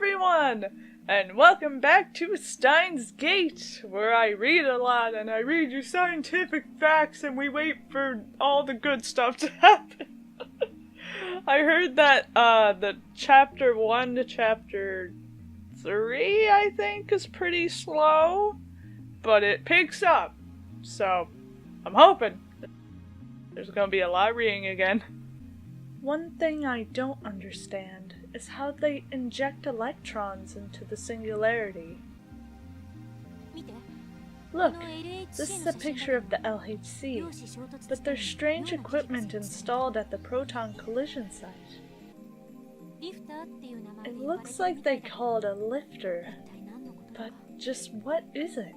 everyone, and welcome back to Steins Gate, where I read a lot and I read you scientific facts and we wait for all the good stuff to happen. I heard that the chapter 1 to chapter 3, I think, is pretty slow, but it picks up, so I'm hoping there's gonna be a lot of reading again. One thing I don't understand is how they inject electrons into the singularity. Look, this is a picture of the LHC, but there's strange equipment installed at the proton collision site. It looks like they call it a lifter, but just what is it?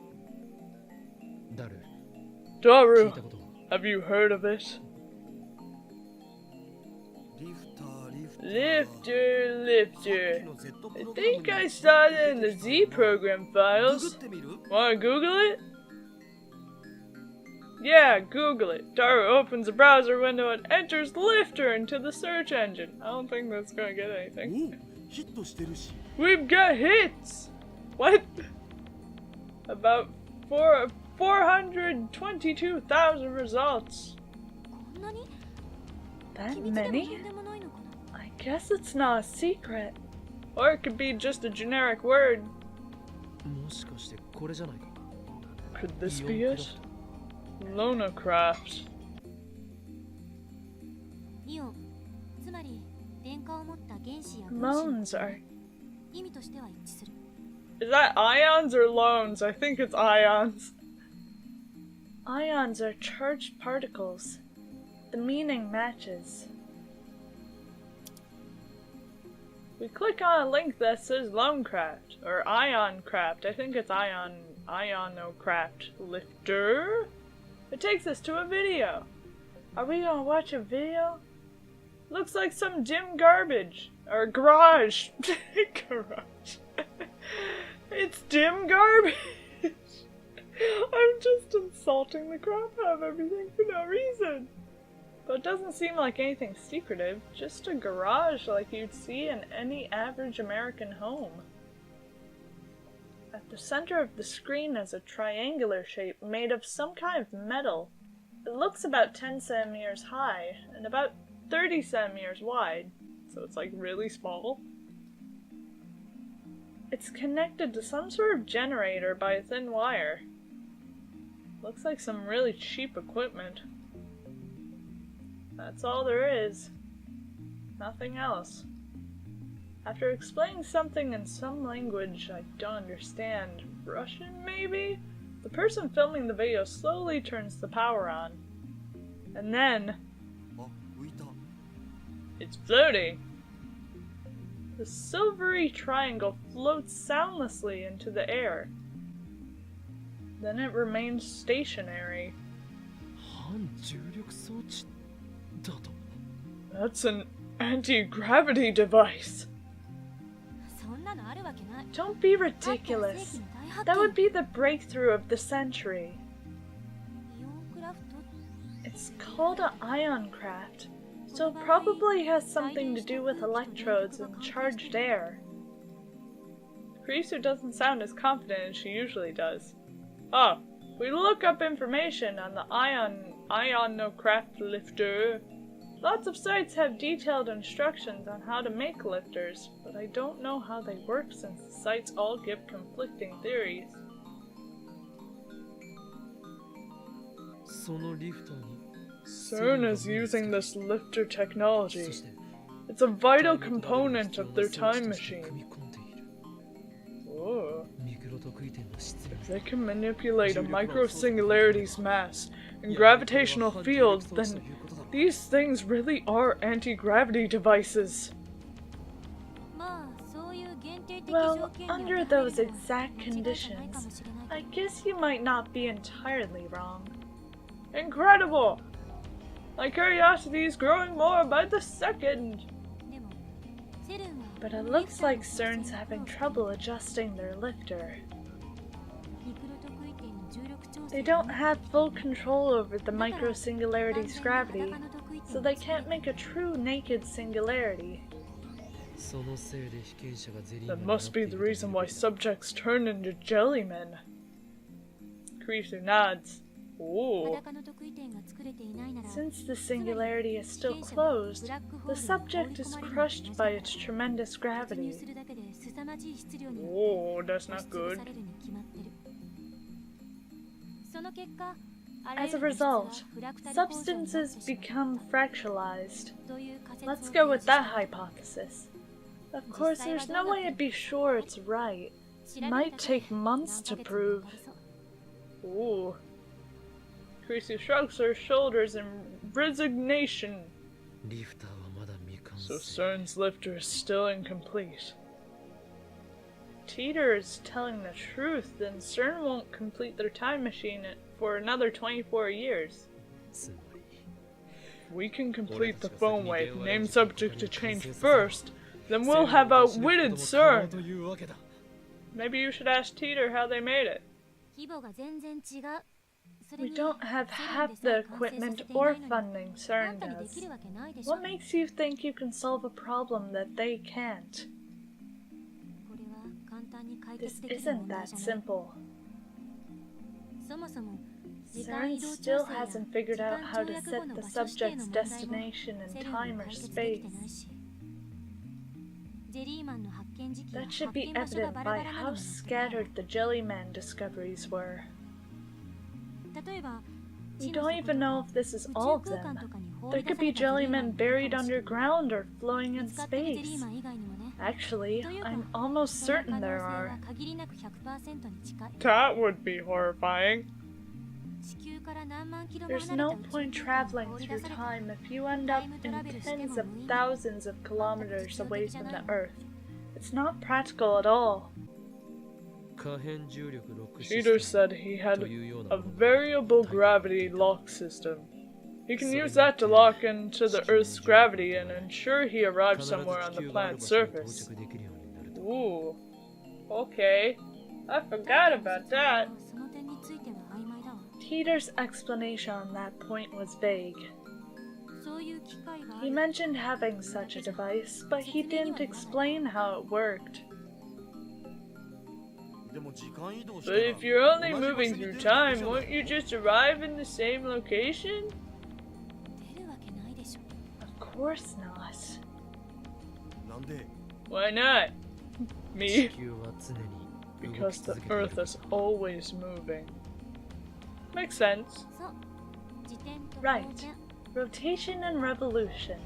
Daru, have you heard of it? Lifter. I think I saw it in the Z program files. Wanna Google it? Yeah, Google it. Daru opens a browser window and enters lifter into the search engine. I don't think that's gonna get anything. We've got hits! What? About 422,000 results. That many? I guess it's not a secret. Or it could be just a generic word. Could this be it? Lonacraft. Loans are... Is that ions or loans? I think it's ions. Ions are charged particles. The meaning matches. We click on a link that says Lonecraft, or Ioncraft. I think it's Ionocraft lifter. It takes us to a video. Are we gonna watch a video? Looks like some dim garbage. Or garage. Garage. It's dim garbage. I'm just insulting the crap out of everything for no reason. But it doesn't seem like anything secretive, just a garage like you'd see in any average American home. At the center of the screen is a triangular shape made of some kind of metal. It looks about 10 centimeters high and about 30 centimeters wide, so it's like really small. It's connected to some sort of generator by a thin wire. Looks like some really cheap equipment. That's all there is. Nothing else. After explaining something in some language I don't understand, Russian maybe? The person filming the video slowly turns the power on. And then... it's floating! The silvery triangle floats soundlessly into the air. Then it remains stationary. That's an anti-gravity device. Don't be ridiculous. That would be the breakthrough of the century. It's called an Ioncraft, so it probably has something to do with electrodes and charged air. Kurisu doesn't sound as confident as she usually does. Oh, we look up information on the Ionocraft lifter. Lots of sites have detailed instructions on how to make lifters, but I don't know how they work since the sites all give conflicting theories. CERN is using this lifter technology. It's a vital component of their time machine. Whoa. If they can manipulate a micro-singularity's mass and gravitational fields, then these things really are anti-gravity devices. Well, under those exact conditions, I guess you might not be entirely wrong. Incredible! My curiosity is growing more by the second. But it looks like CERN's having trouble adjusting their lifter. They don't have full control over the micro-singularity's gravity, so they can't make a true naked singularity. That must be the reason why subjects turn into jellymen. Kurisu nods. Ooh. Since the singularity is still closed, the subject is crushed by its tremendous gravity. Oh, that's not good. As a result, substances become fractalized. Let's go with that hypothesis. Of course, there's no way to be sure it's right. It might take months to prove. Ooh. Kurisu shrugs her shoulders in resignation. So CERN's lifter is still incomplete. Teeter is telling the truth, then CERN won't complete their time machine for another 24 years. If we can complete the phone wave, name subject to change first, then we'll have outwitted CERN. Maybe you should ask Teeter how they made it. We don't have half the equipment or funding CERN does. What makes you think you can solve a problem that they can't? This isn't that simple. CERN still hasn't figured out how to set the subject's destination in time or space. That should be evident by how scattered the Jellyman discoveries were. We don't even know if this is all of them. There could be Jellymen buried underground or flowing in space. Actually, I'm almost certain there are. That would be horrifying. There's no point traveling through time if you end up in tens of thousands of kilometers away from the Earth. It's not practical at all. Teeter said he had a variable gravity lock system. He can use that to lock into the Earth's gravity and ensure he arrives somewhere on the planet's surface. Ooh. Okay. I forgot about that. Teeter's explanation on that point was vague. He mentioned having such a device, but he didn't explain how it worked. But if you're only moving through time, won't you just arrive in the same location? Of course not. Why not? Me? Because the Earth is always moving. Makes sense. Right. Rotation and revolution.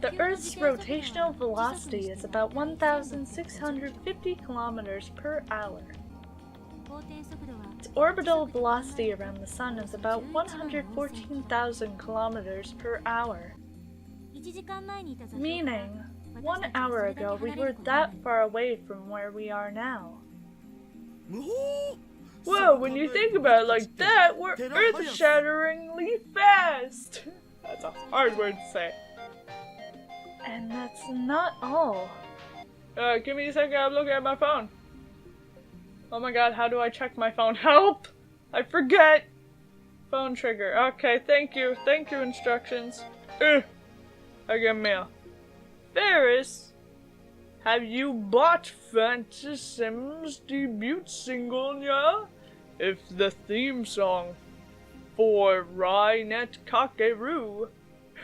The Earth's rotational velocity is about 1,650 kilometers per hour. Its orbital velocity around the Sun is about 114,000 kilometers per hour. Meaning, 1 hour ago we were that far away from where we are now. Whoa, when you think about it like that, we're earth-shatteringly fast! That's a hard word to say. And that's not all. Give me a second, I'm looking at my phone. Oh my god, how do I check my phone? Help! I forget! Phone trigger. Okay, thank you. Thank you, instructions. I get mail. Ferris, have you bought Phantasim's debut single, yeah? If the theme song for Rainet Kakeru.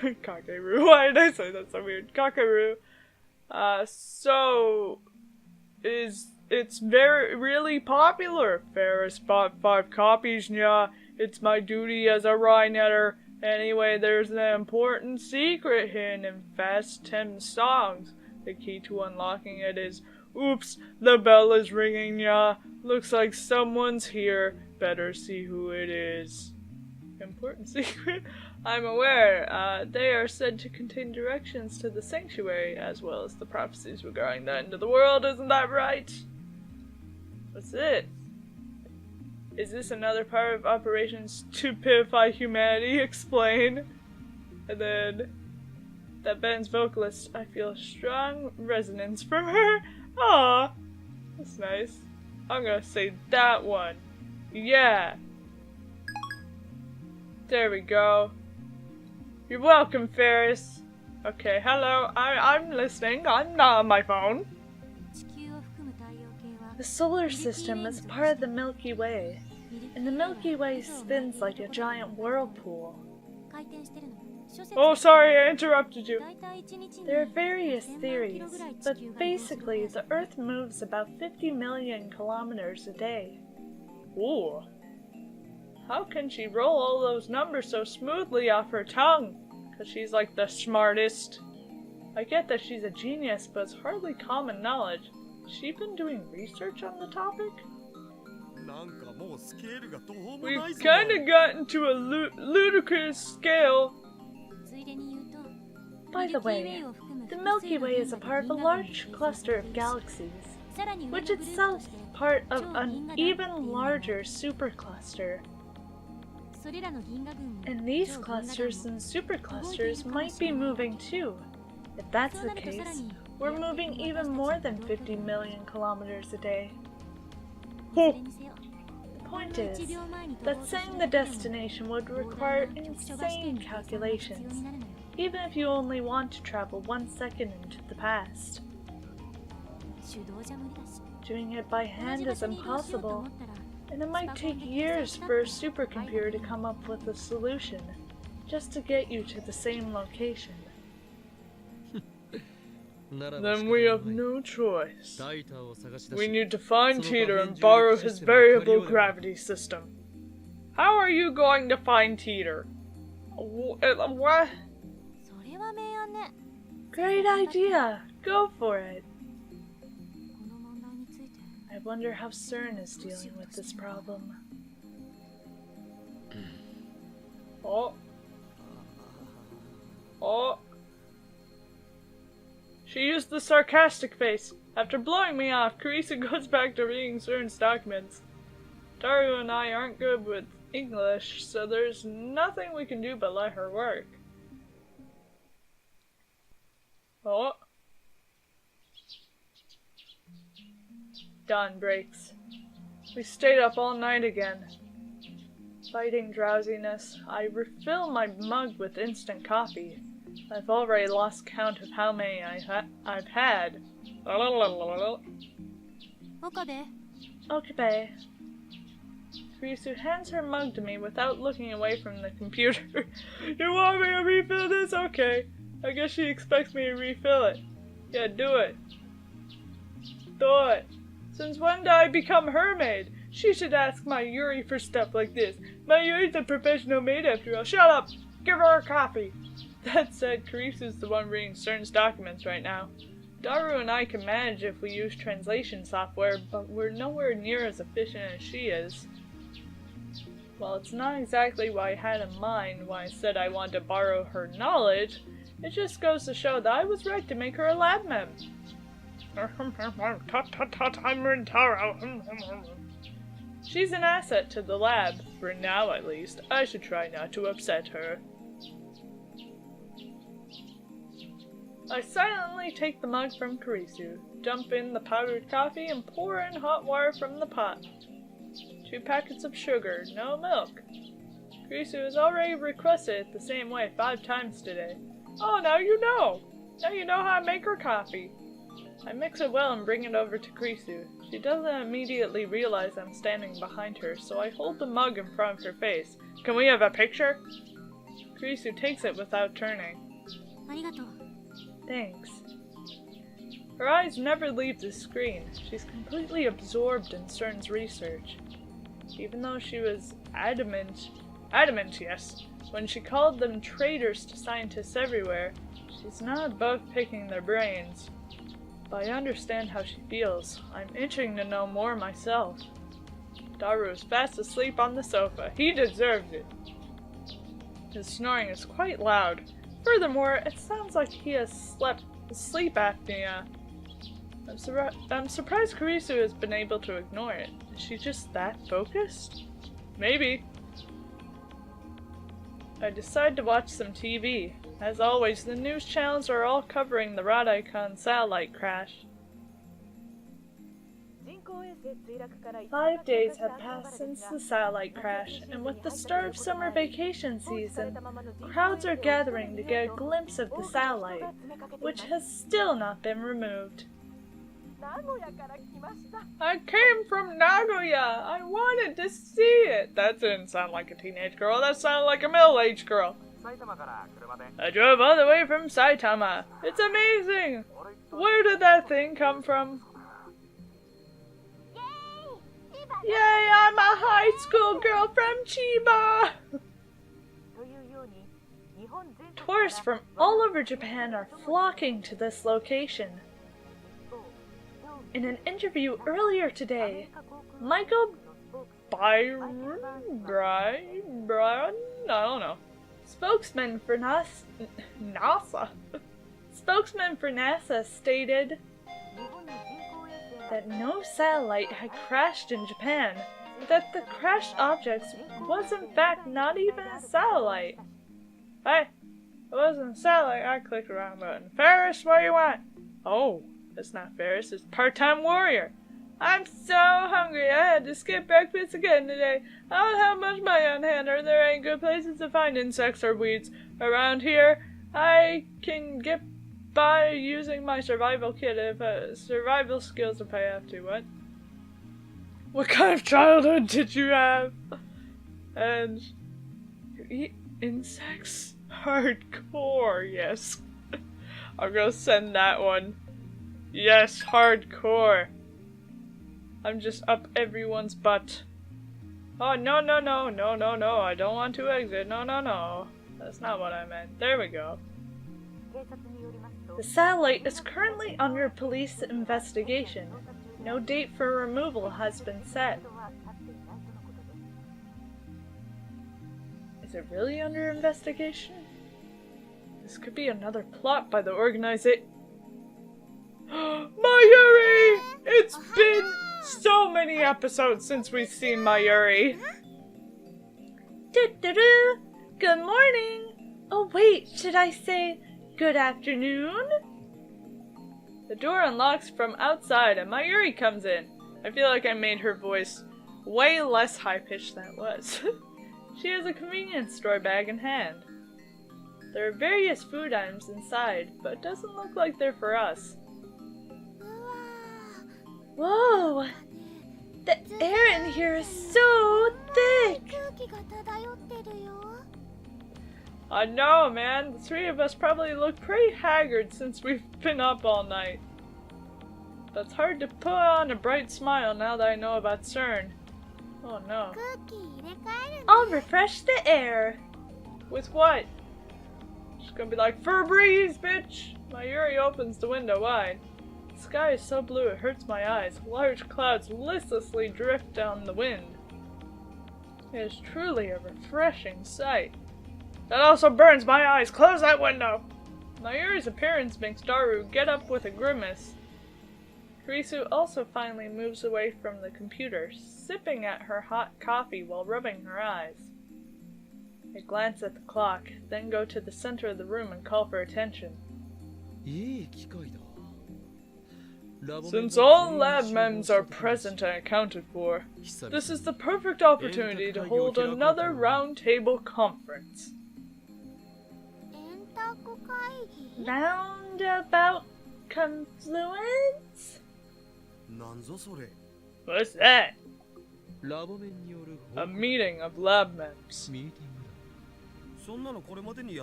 Kakeru, why did I say that so weird? Kakeru. So it's really popular. Ferris bought 5 copies, yeah. It's my duty as a Rainetter. Anyway, there's an important secret hidden in Fast Tim's songs. The key to unlocking it is, oops, the bell is ringing, yeah. Looks like someone's here. Better see who it is. Important secret? I'm aware. They are said to contain directions to the sanctuary, as well as the prophecies regarding the end of the world, isn't that right? What's it? Is this another part of Operation Stupefy Humanity? Explain. And then, that band's vocalist, I feel a strong resonance from her. Aww. That's nice. I'm gonna say that one. Yeah. There we go. You're welcome, Ferris. Okay, hello, I'm listening. I'm not on my phone. The solar system is part of the Milky Way, and the Milky Way spins like a giant whirlpool. Oh, sorry, I interrupted you. There are various theories, but basically the Earth moves about 50 million kilometers a day. Ooh. How can she roll all those numbers so smoothly off her tongue? 'Cause she's like the smartest. I get that she's a genius, but it's hardly common knowledge. Has she been doing research on the topic? We've kinda gotten to a ludicrous scale. By the way, the Milky Way is a part of a large cluster of galaxies, which itself is part of an even larger supercluster. And these clusters and superclusters might be moving too. If that's the case, we're moving even more than 50 million kilometers a day. The point is that saying the destination would require insane calculations, even if you only want to travel 1 second into the past. Doing it by hand is impossible, and it might take years for a supercomputer to come up with a solution, just to get you to the same location. Then we have no choice. We need to find Teeter and borrow his variable gravity system. How are you going to find Teeter? What? Great idea! Go for it! I wonder how SERN is dealing with this problem. Oh. Oh. She used the sarcastic face. After blowing me off, Carissa goes back to reading SERN's documents. Daru and I aren't good with English, so there's nothing we can do but let her work. Oh. Dawn breaks. We stayed up all night again. Fighting drowsiness, I refill my mug with instant coffee. I've already lost count of how many I've had. Okay. Kurisu hands her mug to me without looking away from the computer. You want me to refill this? Okay. I guess she expects me to refill it. Yeah, do it. Do it. Since when did I become her maid? She should ask Mayuri for stuff like this. Mayuri's a professional maid after all. Shut up! Give her a coffee! That said, Karisu's the one reading SERN's documents right now. Daru and I can manage if we use translation software, but we're nowhere near as efficient as she is. While it's not exactly what I had in mind when I said I wanted to borrow her knowledge, it just goes to show that I was right to make her a lab mem. I'm Rintaro. She's an asset to the lab, for now at least. I should try not to upset her. I silently take the mug from Kurisu, dump in the powdered coffee, and pour in hot water from the pot. 2 packets of sugar, no milk. Kurisu has already requested it the same way 5 times today. Oh, now you know! Now you know how to make her coffee. I mix it well and bring it over to Kurisu. She doesn't immediately realize I'm standing behind her, so I hold the mug in front of her face. Can we have a picture? Kurisu takes it without turning. Thanks. Her eyes never leave the screen. She's completely absorbed in SERN's research. Even though she was adamant, yes, when she called them traitors to scientists everywhere, she's not above picking their brains. But I understand how she feels. I'm itching to know more myself. Daru is fast asleep on the sofa. He deserves it. His snoring is quite loud. Furthermore, it sounds like he has sleep apnea. I'm surprised Kurisu has been able to ignore it. Is she just that focused? Maybe. I decide to watch some TV. As always, the news channels are all covering the Radicon satellite crash. 5 days have passed since the satellite crash, and with the start of summer vacation season, crowds are gathering to get a glimpse of the satellite, which has still not been removed. I came from Nagoya! I wanted to see it! That didn't sound like a teenage girl, that sounded like a middle-aged girl. I drove all the way from Saitama. It's amazing! Where did that thing come from? Yay, I'm a high school girl from Chiba! Tourists from all over Japan are flocking to this location. In an interview earlier today, Michael Byron, I don't know, spokesman for NASA stated that no satellite had crashed in Japan, that the crashed object was in fact not even a satellite. Hey, it wasn't a satellite, I clicked the wrong button. Ferris, where you at? Oh, it's not Ferris, it's Part-Time Warrior. I'm so hungry, I had to skip breakfast again today. I don't have much money on hand, or there ain't good places to find insects or weeds. Around here, I can get by using my survival kit if survival skills if I have to. What kind of childhood did you have? And you eat insects? Hardcore, yes. I'm gonna send that one. Yes, hardcore. I'm just up everyone's butt. Oh, no, no, no, no, no, no, I don't want to exit. No, no, no. That's not what I meant. There we go. The satellite is currently under police investigation. No date for removal has been set. Is it really under investigation? This could be another plot by the organization. Mayuri! It's been so many episodes since we've seen Mayuri. Doo-doo-doo! Good morning! Oh wait, should I say good afternoon? The door unlocks from outside and Mayuri comes in. I feel like I made her voice way less high-pitched than it was. She has a convenience store bag in hand. There are various food items inside, but it doesn't look like they're for us. Whoa! The air in here is so thick! I know, man. The three of us probably look pretty haggard since we've been up all night. But it's hard to put on a bright smile now that I know about SERN. Oh no. I'll refresh the air! With what? She's gonna be like, Febreze, bitch! Mayuri opens the window wide. The sky is so blue it hurts my eyes. Large clouds listlessly drift down the wind. It is truly a refreshing sight. That also burns my eyes. Close that window! Mayuri's appearance makes Daru get up with a grimace. Kurisu also finally moves away from the computer, sipping at her hot coffee while rubbing her eyes. I glance at the clock, then go to the center of the room and call for attention. Since all lab mems are present and accounted for, this is the perfect opportunity to hold another roundtable conference. Roundabout confluence? What's that? A meeting of lab mems.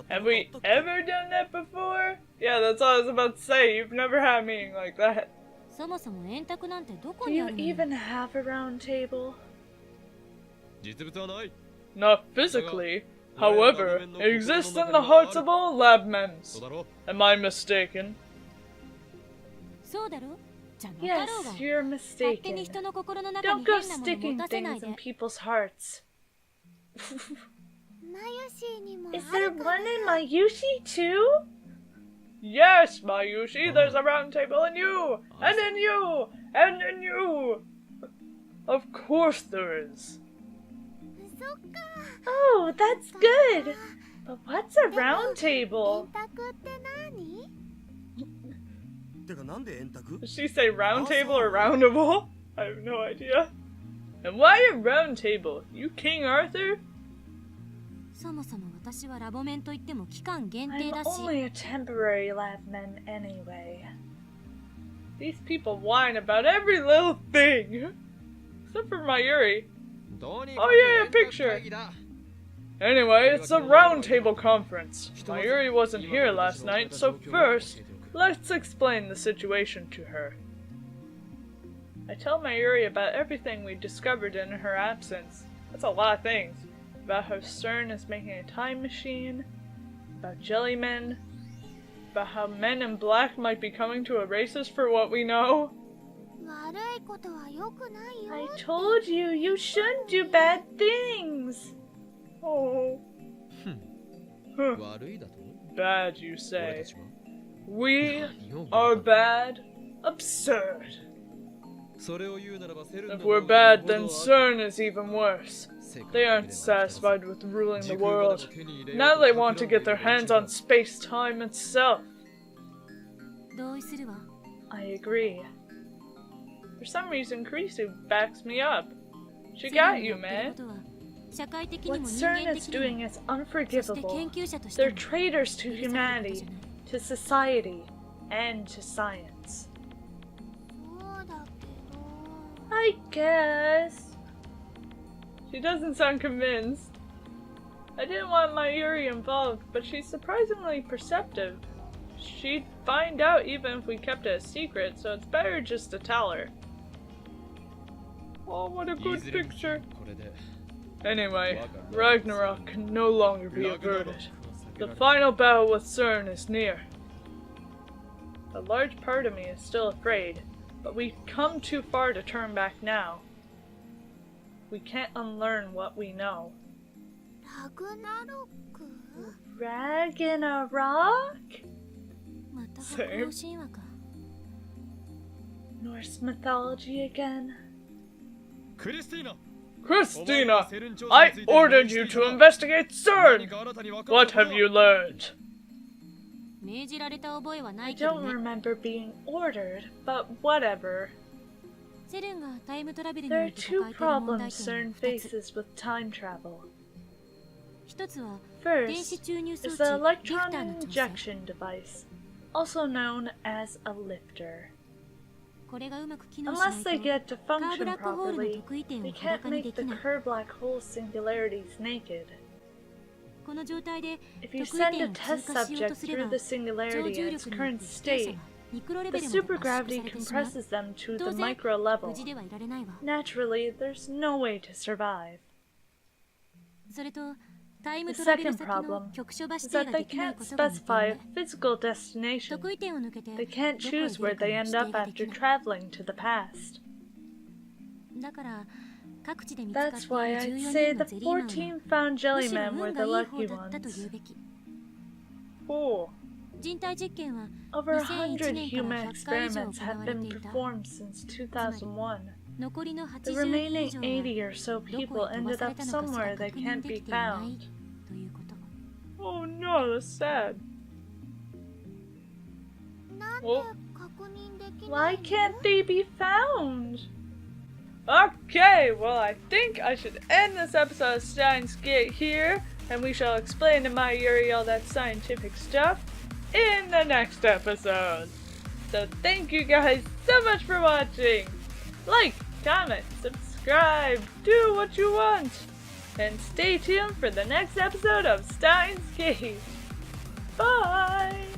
Have we ever done that before? Yeah, that's all I was about to say. You've never had a meeting like that. Do you even have a round table? Not physically. However, it exists in the hearts of all lab mems. Am I mistaken? Yes, you're mistaken. Don't go sticking things in people's hearts. Is there one in Mayushi too? Yes, Mayushi, there's a round table in you! And in you! And in you! Of course there is. Oh, that's good! But what's a round table? Did she say round table or roundable? I have no idea. And why a round table? You King Arthur? そもそも私はラボメンといっても期間限定 I'm だし。 only a temporary labman anyway. These people whine about every little thing. Except for Mayuri. Oh yeah, a picture. Anyway, it's a round table conference. Mayuri wasn't here last night, so first, let's explain the situation to her. I tell Mayuri about everything we discovered in her absence. That's a lot of things. About how SERN is making a time machine, about jellymen, about how men in black might be coming to erase us for what we know. I told you, you shouldn't do bad things. Oh. Huh. Bad, you say. We are bad? Absurd. If we're bad, then SERN is even worse. They aren't satisfied with ruling the world. Now they want to get their hands on space-time itself. I agree. For some reason, Krisu backs me up. She got you, man. What SERN is doing is unforgivable. They're traitors to humanity, to society, and to science. I guess. She doesn't sound convinced. I didn't want Mayuri involved, but she's surprisingly perceptive. She'd find out even if we kept it a secret, so it's better just to tell her. Oh, what a good picture. Anyway, Ragnarok can no longer be averted. The final battle with SERN is near. A large part of me is still afraid, but we've come too far to turn back now. We can't unlearn what we know. Ragnarok? Same. Norse mythology again. Christina! I ordered you to investigate SERN! What have you learned? I don't remember being ordered, but whatever. There are two problems CERN faces with time travel. First is the electron injection device, also known as a lifter. Unless they get to function properly, they can't make the Kerr black hole singularities naked. If you send a test subject through the singularity in its current state, the supergravity compresses them to the micro level. Naturally, there's no way to survive. The second problem is that they can't specify a physical destination. They can't choose where they end up after traveling to the past. That's why I'd say the 14 found jellymen were the lucky ones. Oh. Over 100 human experiments have been performed since 2001. The remaining 80 or so people ended up somewhere they can't be found. Oh no, that's sad. Oh. Why can't they be found? Okay, well I think I should end this episode of Steins Gate here, and we shall explain to Mayuri all that scientific stuff in the next episode. So thank you guys so much for watching. Like, comment, subscribe, do what you want. And stay tuned for the next episode of Steins Gate. Bye!